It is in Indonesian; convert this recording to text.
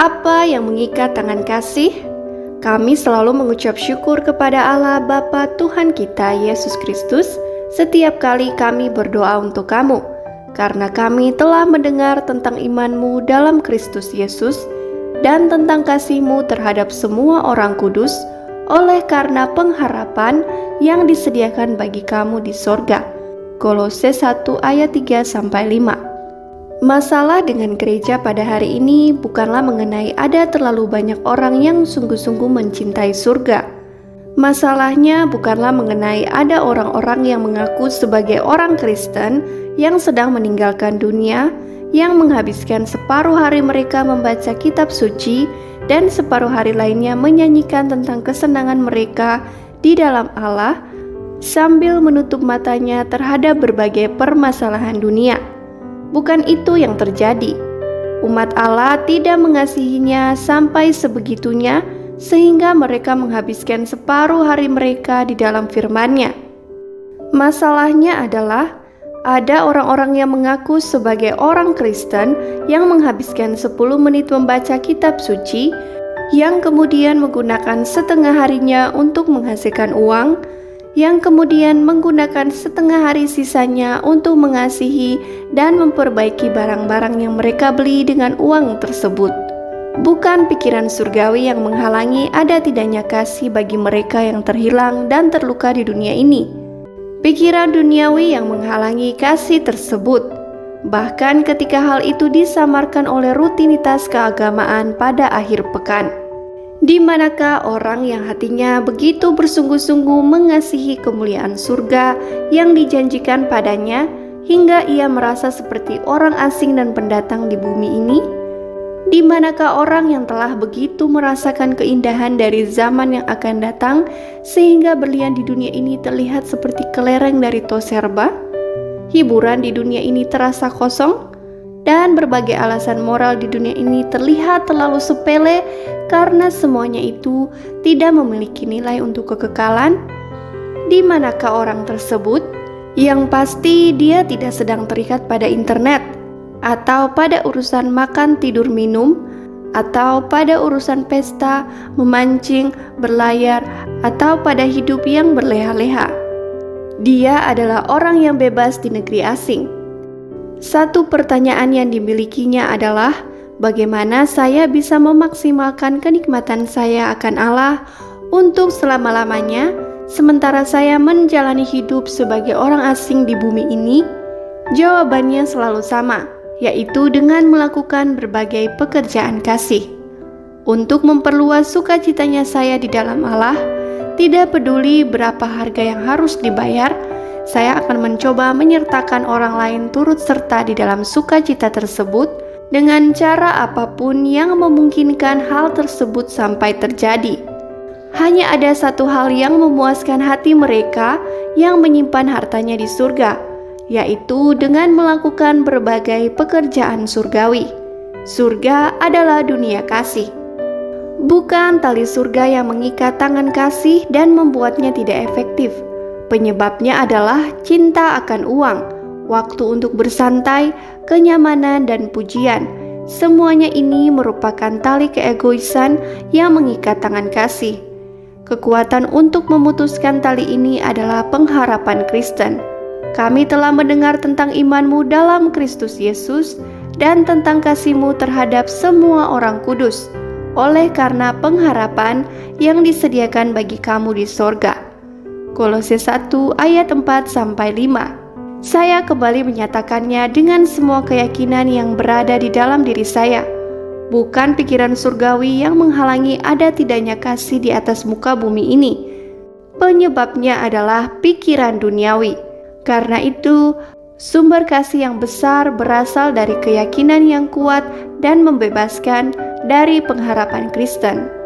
Apa yang mengikat tangan kasih? Kami selalu mengucap syukur kepada Allah Bapa Tuhan kita Yesus Kristus setiap kali kami berdoa untuk kamu, karena kami telah mendengar tentang iman-Mu dalam Kristus Yesus dan tentang kasih-Mu terhadap semua orang kudus, oleh karena pengharapan yang disediakan bagi kamu di sorga. Kolose 1 ayat 3-5. Masalah dengan gereja pada hari ini bukanlah mengenai ada terlalu banyak orang yang sungguh-sungguh mencintai surga. Masalahnya bukanlah mengenai ada orang-orang yang mengaku sebagai orang Kristen yang sedang meninggalkan dunia, yang menghabiskan separuh hari mereka membaca kitab suci dan separuh hari lainnya menyanyikan tentang kesenangan mereka di dalam Allah sambil menutup matanya terhadap berbagai permasalahan dunia. Bukan itu yang terjadi. Umat Allah tidak mengasihinya sampai sebegitunya sehingga mereka menghabiskan separuh hari mereka di dalam firman-Nya. Masalahnya adalah ada orang-orang yang mengaku sebagai orang Kristen yang menghabiskan 10 menit membaca kitab suci, yang kemudian menggunakan setengah harinya untuk menghasilkan uang, yang kemudian menggunakan setengah hari sisanya untuk mengasihi dan memperbaiki barang-barang yang mereka beli dengan uang tersebut. Bukan pikiran surgawi yang menghalangi ada tidaknya kasih bagi mereka yang terhilang dan terluka di dunia ini. Pikiran duniawi yang menghalangi kasih tersebut, bahkan ketika hal itu disamarkan oleh rutinitas keagamaan pada akhir pekan. Di manakah orang yang hatinya begitu bersungguh-sungguh mengasihi kemuliaan surga yang dijanjikan padanya hingga ia merasa seperti orang asing dan pendatang di bumi ini? Di manakah orang yang telah begitu merasakan keindahan dari zaman yang akan datang sehingga berlian di dunia ini terlihat seperti kelereng dari toserba? Hiburan di dunia ini terasa kosong? Dan berbagai alasan moral di dunia ini terlihat terlalu sepele karena semuanya itu tidak memiliki nilai untuk kekekalan. Di manakah orang tersebut? Yang pasti dia tidak sedang terikat pada internet, atau pada urusan makan tidur minum, atau pada urusan pesta, memancing, berlayar, atau pada hidup yang berleha-leha. Dia adalah orang yang bebas di negeri asing. Satu pertanyaan yang dimilikinya adalah, bagaimana saya bisa memaksimalkan kenikmatan saya akan Allah untuk selama-lamanya, sementara saya menjalani hidup sebagai orang asing di bumi ini? Jawabannya selalu sama, yaitu dengan melakukan berbagai pekerjaan kasih. Untuk memperluas sukacitanya saya di dalam Allah, tidak peduli berapa harga yang harus dibayar, saya akan mencoba menyertakan orang lain turut serta di dalam sukacita tersebut dengan cara apapun yang memungkinkan hal tersebut sampai terjadi. Hanya ada satu hal yang memuaskan hati mereka yang menyimpan hartanya di surga, yaitu dengan melakukan berbagai pekerjaan surgawi. Surga adalah dunia kasih. Bukan tali surga yang mengikat tangan kasih dan membuatnya tidak efektif. Penyebabnya adalah cinta akan uang, waktu untuk bersantai, kenyamanan, dan pujian. Semuanya ini merupakan tali keegoisan yang mengikat tangan kasih. Kekuatan untuk memutuskan tali ini adalah pengharapan Kristen. Kami telah mendengar tentang iman-Mu dalam Kristus Yesus dan tentang kasih-Mu terhadap semua orang kudus, oleh karena pengharapan yang disediakan bagi kamu di sorga. Kolose 1 ayat 4-5. Saya kembali menyatakannya dengan semua keyakinan yang berada di dalam diri saya. Bukan pikiran surgawi yang menghalangi ada tidaknya kasih di atas muka bumi ini. Penyebabnya adalah pikiran duniawi. Karena itu, sumber kasih yang besar berasal dari keyakinan yang kuat dan membebaskan dari pengharapan Kristen.